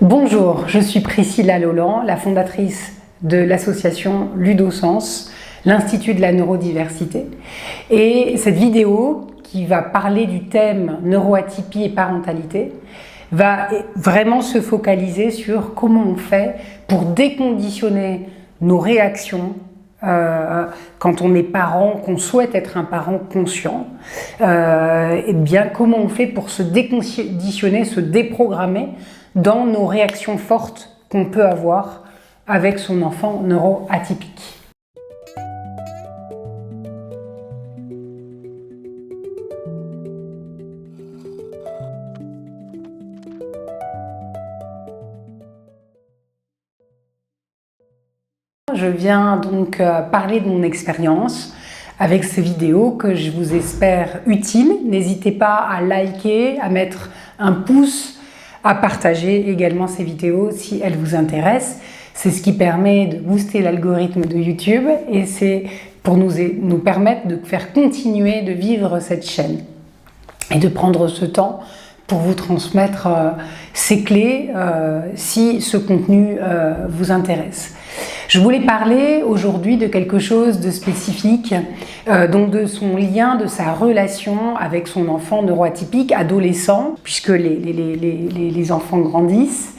Bonjour, je suis Priscilla Lolland, la fondatrice de l'association Ludosens, l'Institut de la neurodiversité. Et cette vidéo qui va parler du thème neuroatypie et parentalité va vraiment se focaliser sur comment on fait pour déconditionner nos réactions quand on est parent, qu'on souhaite être un parent conscient, et bien comment on fait pour se déconditionner, se déprogrammer dans nos réactions fortes qu'on peut avoir avec son enfant neuroatypique. Je viens donc parler de mon expérience avec ces vidéos que je vous espère utiles. N'hésitez pas à liker, à mettre un pouce, à partager également ces vidéos si elles vous intéressent. C'est ce qui permet de booster l'algorithme de YouTube et c'est pour nous permettre de faire continuer de vivre cette chaîne et de prendre ce temps pour vous transmettre ces clés si ce contenu vous intéresse. Je voulais parler aujourd'hui de quelque chose de spécifique, donc de son lien, de sa relation avec son enfant neuroatypique, adolescent, puisque les enfants grandissent.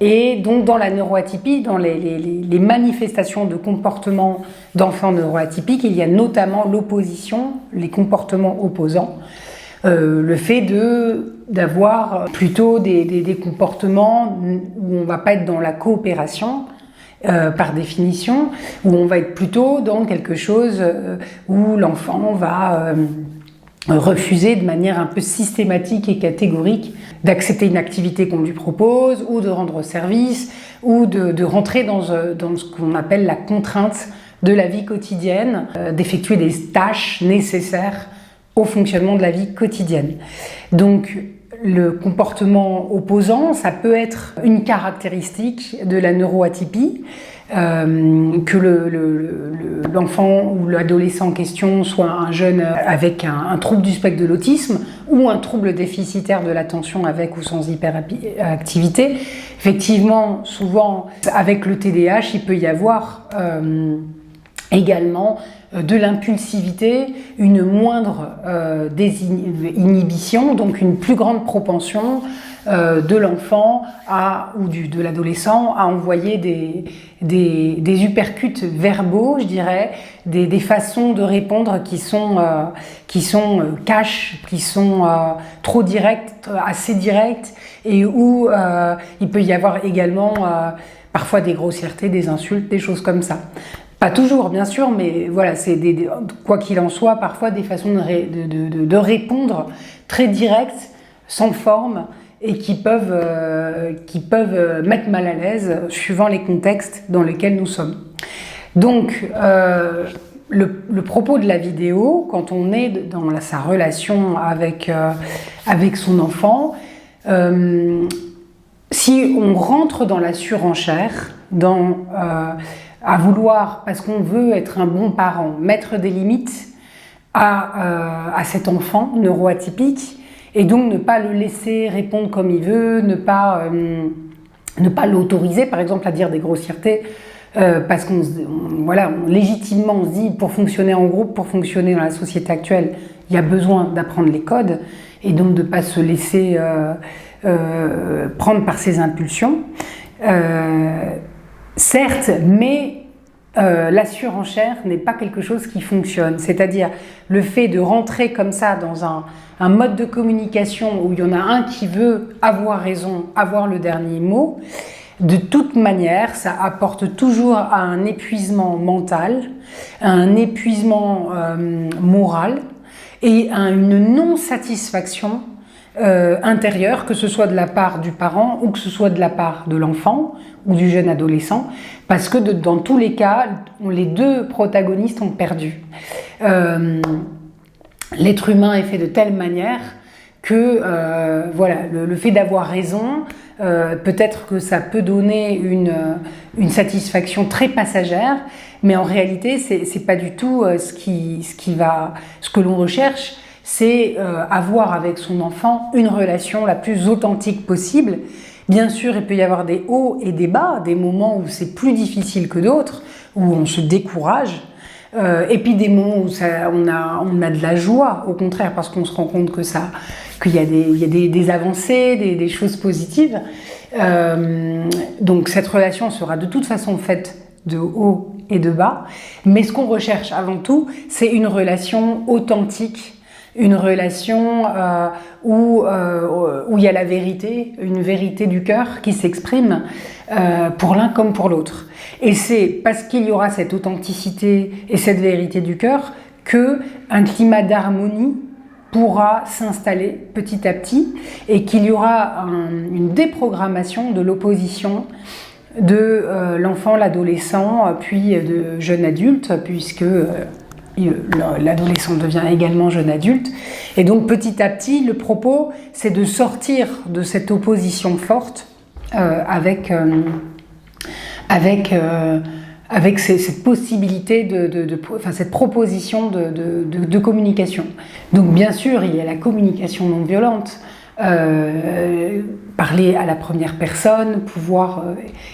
Et donc dans la neuroatypie, dans les manifestations de comportement d'enfants neuroatypiques, il y a notamment l'opposition, les comportements opposants. Le fait d'avoir plutôt des comportements où on ne va pas être dans la coopération par définition, où on va être plutôt dans quelque chose où l'enfant va refuser de manière un peu systématique et catégorique d'accepter une activité qu'on lui propose ou de rendre service ou de rentrer dans ce qu'on appelle la contrainte de la vie quotidienne, d'effectuer des tâches nécessaires au fonctionnement de la vie quotidienne. Donc, le comportement opposant, ça peut être une caractéristique de la neuroatypie, que l'enfant ou l'adolescent en question soit un jeune avec un trouble du spectre de l'autisme ou un trouble déficitaire de l'attention avec ou sans hyperactivité. Effectivement, souvent, avec le TDAH, il peut y avoir également de l'impulsivité, une moindre désinhibition, donc une plus grande propension de l'enfant ou de l'adolescent à envoyer des uppercuts verbaux, je dirais, des façons de répondre qui sont cash, qui sont trop directes, assez directes, et où il peut y avoir également parfois des grossièretés, des insultes, des choses comme ça. Pas toujours, bien sûr, mais voilà, c'est quoi qu'il en soit, parfois des façons de répondre très directes, sans forme, et qui peuvent mettre mal à l'aise suivant les contextes dans lesquels nous sommes. Donc, le propos de la vidéo, quand on est dans sa relation avec son enfant, si on rentre dans la surenchère, à vouloir, parce qu'on veut être un bon parent, mettre des limites à cet enfant neuroatypique et donc ne pas le laisser répondre comme il veut, ne pas l'autoriser par exemple à dire des grossièretés parce légitimement on se dit pour fonctionner en groupe, pour fonctionner dans la société actuelle, il y a besoin d'apprendre les codes et donc de ne pas se laisser prendre par ses impulsions. Certes, mais la surenchère n'est pas quelque chose qui fonctionne. C'est-à-dire le fait de rentrer comme ça dans un mode de communication où il y en a un qui veut avoir raison, avoir le dernier mot, de toute manière, ça apporte toujours à un épuisement mental, à un épuisement moral et à une non-satisfaction intérieure, que ce soit de la part du parent ou que ce soit de la part de l'enfant ou du jeune adolescent, parce que dans tous les cas, les deux protagonistes ont perdu. L'être humain est fait de telle manière que le fait d'avoir raison, peut-être que ça peut donner une satisfaction très passagère, mais en réalité, c'est pas du tout ce que l'on recherche. C'est avoir avec son enfant une relation la plus authentique possible Bien sûr, il peut y avoir des hauts et des bas, des moments où c'est plus difficile que d'autres, où on se décourage, et puis des moments où on a de la joie, au contraire, parce qu'on se rend compte qu'il y a des avancées, des choses positives. Donc cette relation sera de toute façon faite de haut et de bas, mais ce qu'on recherche avant tout, c'est une relation authentique, une relation où il y a la vérité, une vérité du cœur qui s'exprime pour l'un comme pour l'autre. Et c'est parce qu'il y aura cette authenticité et cette vérité du cœur qu'un climat d'harmonie pourra s'installer petit à petit et qu'il y aura une déprogrammation de l'opposition de l'enfant, l'adolescent, puis de jeune adulte, puisque l'adolescent devient également jeune adulte. Et donc petit à petit, le propos, c'est de sortir de cette opposition forte avec cette possibilité cette proposition de communication. Donc bien sûr, il y a la communication non violente, parler à la première personne, pouvoir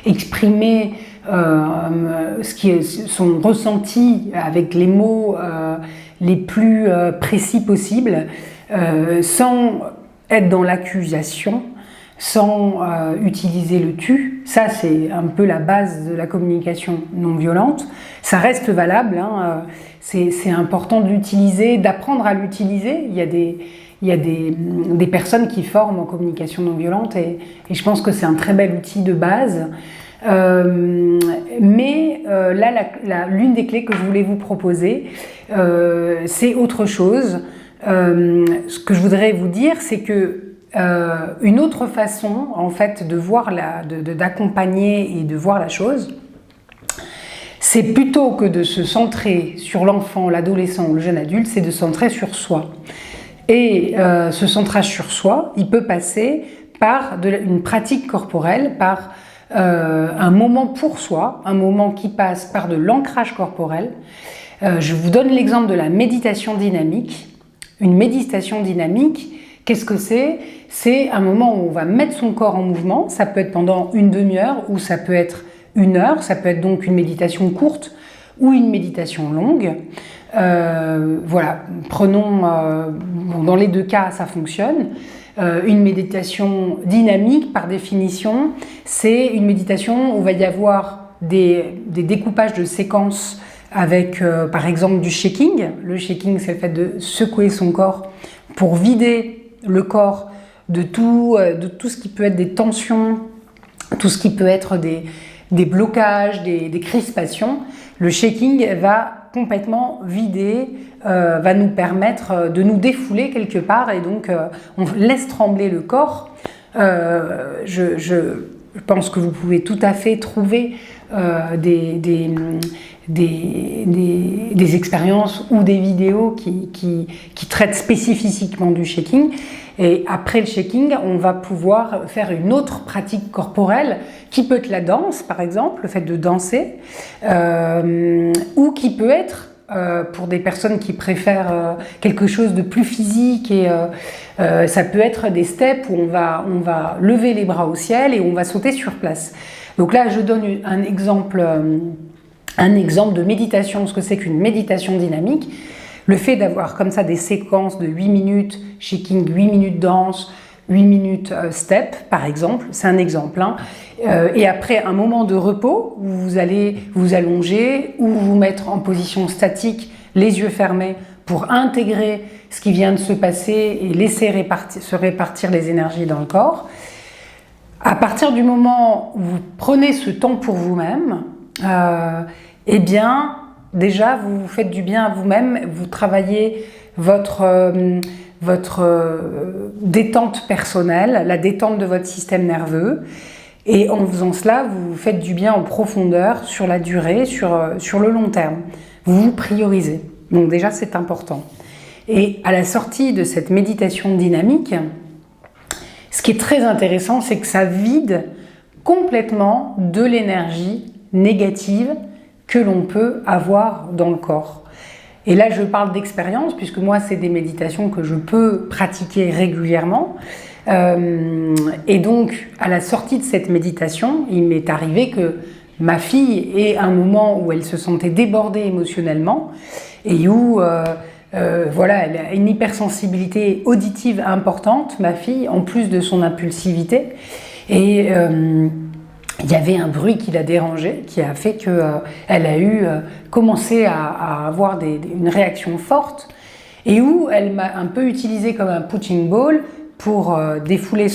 exprimer ce qui est son ressenti avec les mots les plus précis possibles, sans être dans l'accusation, sans utiliser le tu. Ça, c'est un peu la base de la communication non violente. Ça reste valable, hein. C'est important de l'utiliser, d'apprendre à l'utiliser. Il y a des personnes qui forment en communication non violente et je pense que c'est un très bel outil de base. Mais là, l'une des clés que je voulais vous proposer, c'est autre chose. Ce que je voudrais vous dire, c'est que une autre façon, en fait, de voir d'accompagner et de voir la chose, c'est plutôt que de se centrer sur l'enfant, l'adolescent ou le jeune adulte, c'est de se centrer sur soi. Et ce centrage sur soi, il peut passer par une pratique corporelle, par un moment pour soi, un moment qui passe par de l'ancrage corporel. Je vous donne l'exemple de la méditation dynamique. Une méditation dynamique, qu'est-ce que c'est ? C'est un moment où on va mettre son corps en mouvement. Ça peut être pendant une demi-heure ou ça peut être une heure. Ça peut être donc une méditation courte ou une méditation longue. Voilà, prenons, dans les deux cas, ça fonctionne. Une méditation dynamique, par définition, c'est une méditation où il va y avoir des découpages de séquences avec, par exemple, du shaking. Le shaking, c'est le fait de secouer son corps pour vider le corps de tout ce qui peut être des tensions, tout ce qui peut être des blocages, des crispations. Le shaking va complètement vider, va nous permettre de nous défouler quelque part et donc on laisse trembler le corps. Je pense que vous pouvez tout à fait trouver des expériences ou des vidéos qui traitent spécifiquement du shaking. Et après le shaking, on va pouvoir faire une autre pratique corporelle qui peut être la danse, par exemple, le fait de danser, ou qui peut être, pour des personnes qui préfèrent quelque chose de plus physique, et ça peut être des steps où on va lever les bras au ciel et on va sauter sur place. Donc là, je donne un exemple de méditation, ce que c'est qu'une méditation dynamique. Le fait d'avoir comme ça des séquences de 8 minutes shaking, 8 minutes danse, 8 minutes step, par exemple, c'est un exemple. Hein. Et après un moment de repos, où vous allez vous allonger ou vous mettre en position statique, les yeux fermés, pour intégrer ce qui vient de se passer et laisser se répartir les énergies dans le corps. À partir du moment où vous prenez ce temps pour vous-même, eh bien, déjà, vous vous faites du bien à vous-même, vous travaillez votre détente personnelle, la détente de votre système nerveux. Et en faisant cela, vous vous faites du bien en profondeur, sur la durée, sur le long terme. Vous vous priorisez. Donc déjà, c'est important. Et à la sortie de cette méditation dynamique, ce qui est très intéressant, c'est que ça vide complètement de l'énergie négative que l'on peut avoir dans le corps. Et là, je parle d'expérience, puisque moi, c'est des méditations que je peux pratiquer régulièrement. Et donc, à la sortie de cette méditation, il m'est arrivé que ma fille ait un moment où elle se sentait débordée émotionnellement et où, voilà, elle a une hypersensibilité auditive importante, ma fille, en plus de son impulsivité. Et il y avait un bruit qui l'a dérangée, qui a fait qu'elle a commencé à avoir une réaction forte et où elle m'a un peu utilisé comme un punching ball pour défouler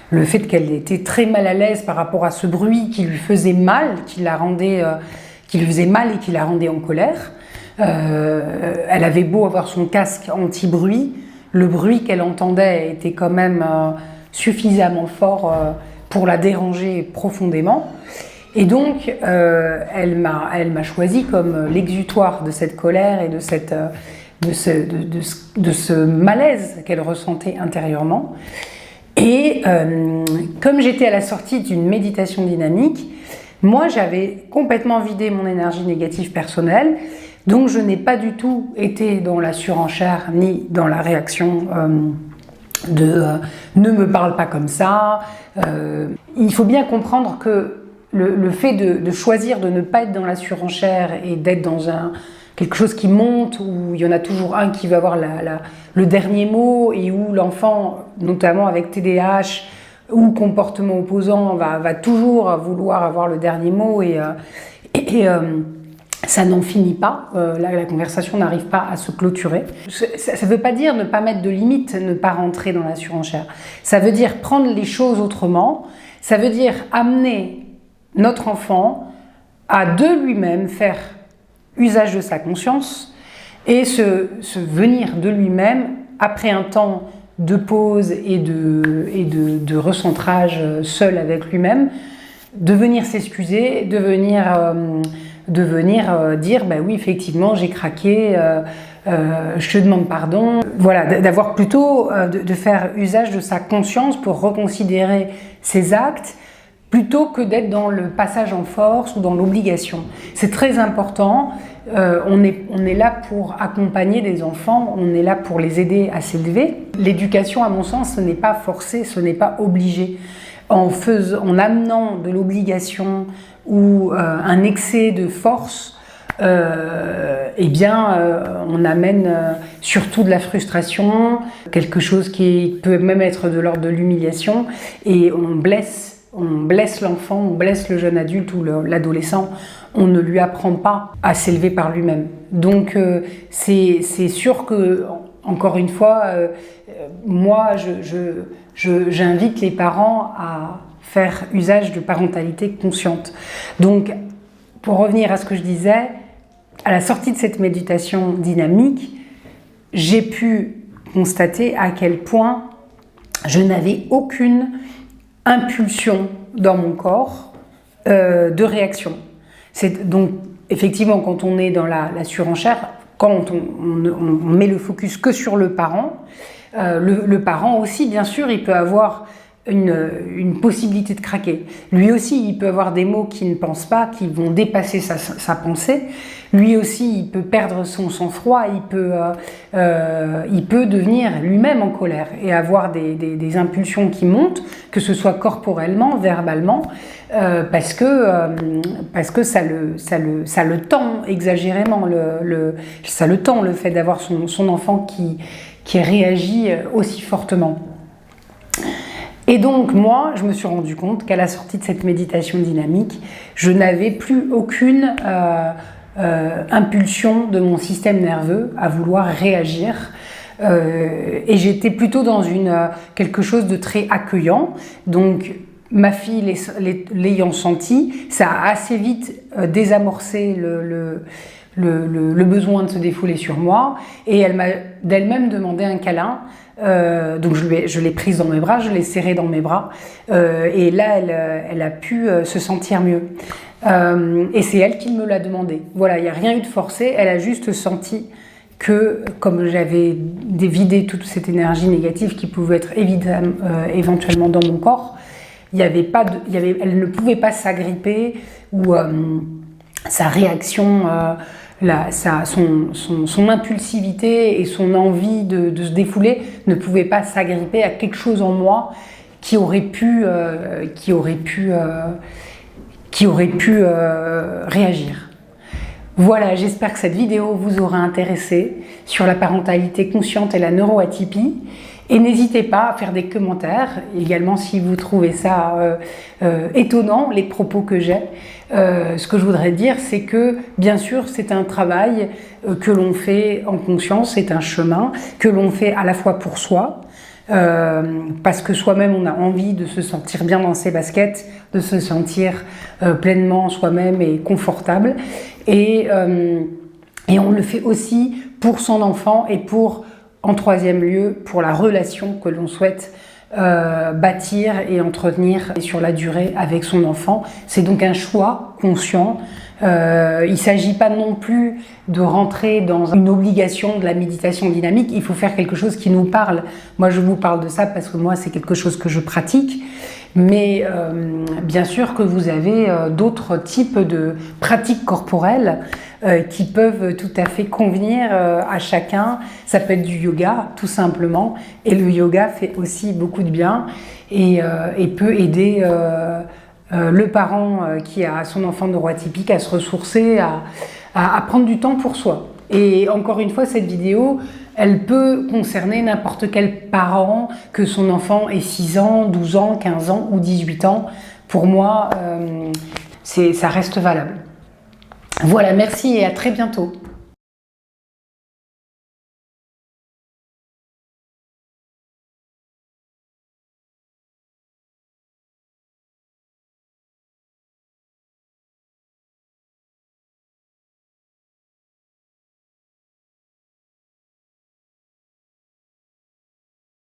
le fait qu'elle était très mal à l'aise par rapport à ce bruit qui lui faisait mal, qui lui faisait mal et qui la rendait en colère. Elle avait beau avoir son casque anti-bruit, le bruit qu'elle entendait était quand même suffisamment fort pour la déranger profondément. Et donc, elle m'a choisi comme l'exutoire de cette colère et de ce malaise qu'elle ressentait intérieurement. Et comme j'étais à la sortie d'une méditation dynamique, moi j'avais complètement vidé mon énergie négative personnelle, donc je n'ai pas du tout été dans la surenchère ni dans la réaction ne me parle pas comme ça. Il faut bien comprendre que le fait de choisir de ne pas être dans la surenchère et d'être dans quelque chose qui monte, où il y en a toujours un qui va avoir le dernier mot et où l'enfant, notamment avec TDAH ou comportement opposant, va toujours vouloir avoir le dernier mot et ça n'en finit pas, la conversation n'arrive pas à se clôturer. Ça ne veut pas dire ne pas mettre de limites, ne pas rentrer dans la surenchère. Ça veut dire prendre les choses autrement, ça veut dire amener notre enfant à de lui-même faire usage de sa conscience et se venir de lui-même après un temps de pause et de recentrage seul avec lui-même, de venir s'excuser, de venir dire bah oui effectivement j'ai craqué, je te demande pardon, voilà, d'avoir plutôt de faire usage de sa conscience pour reconsidérer ses actes plutôt que d'être dans le passage en force ou dans l'obligation. C'est très important. On est là pour accompagner des enfants, on est là pour les aider à s'élever. L'éducation, à mon sens, ce n'est pas forcé, ce n'est pas obligé. En amenant de l'obligation ou un excès de force, on amène surtout de la frustration, quelque chose qui peut même être de l'ordre de l'humiliation, et on blesse l'enfant, on blesse le jeune adulte ou l'adolescent, on ne lui apprend pas à s'élever par lui-même. Donc c'est sûr que, encore une fois, moi j'invite les parents à faire usage de parentalité consciente. Donc pour revenir à ce que je disais, à la sortie de cette méditation dynamique, j'ai pu constater à quel point je n'avais aucune impulsion dans mon corps de réaction. Donc effectivement, quand on est dans la surenchère, quand on met le focus que sur le parent, le parent aussi, bien sûr, il peut avoir une possibilité de craquer. Lui aussi, il peut avoir des mots qu'il ne pense pas, qui vont dépasser sa pensée. Lui aussi, il peut perdre son sang-froid, il peut devenir lui-même en colère et avoir des impulsions qui montent, que ce soit corporellement, verbalement, parce que ça le tend exagérément, ça le tend le fait d'avoir son enfant qui réagit aussi fortement. Et donc moi, je me suis rendu compte qu'à la sortie de cette méditation dynamique, je n'avais plus aucune impulsion de mon système nerveux à vouloir réagir. Et j'étais plutôt dans quelque chose de très accueillant. Donc ma fille l'ayant senti, ça a assez vite désamorcé le besoin de se défouler sur moi, et elle m'a d'elle-même demandé un câlin. Donc je l'ai prise dans mes bras, je l'ai serrée dans mes bras, et là elle a pu se sentir mieux. Et c'est elle qui me l'a demandé. Voilà, il n'y a rien eu de forcé, elle a juste senti que, comme j'avais vidé toute cette énergie négative qui pouvait être éventuellement dans mon corps, elle ne pouvait pas s'agripper, ou sa réaction son impulsivité et son envie de se défouler ne pouvaient pas s'agripper à quelque chose en moi qui aurait pu réagir. Voilà, j'espère que cette vidéo vous aura intéressé sur la parentalité consciente et la neuroatypie. Et n'hésitez pas à faire des commentaires, également si vous trouvez ça étonnant, les propos que j'ai. Ce que je voudrais dire, c'est que, bien sûr, c'est un travail que l'on fait en conscience, c'est un chemin que l'on fait à la fois pour soi, parce que soi-même, on a envie de se sentir bien dans ses baskets, de se sentir pleinement soi-même et confortable. Et on le fait aussi pour son enfant et pour, en troisième lieu, pour la relation que l'on souhaite bâtir et entretenir sur la durée avec son enfant. C'est donc un choix conscient. Il ne s'agit pas non plus de rentrer dans une obligation de la méditation dynamique. Il faut faire quelque chose qui nous parle. Moi, je vous parle de ça parce que moi, c'est quelque chose que je pratique. Mais bien sûr que vous avez d'autres types de pratiques corporelles qui peuvent tout à fait convenir à chacun. Ça peut être du yoga, tout simplement. Et le yoga fait aussi beaucoup de bien et peut aider le parent qui a son enfant neuroatypique à se ressourcer, à prendre du temps pour soi. Et encore une fois, cette vidéo, elle peut concerner n'importe quel parent, que son enfant ait 6 ans, 12 ans, 15 ans ou 18 ans. Pour moi, ça reste valable. Voilà, merci et à très bientôt.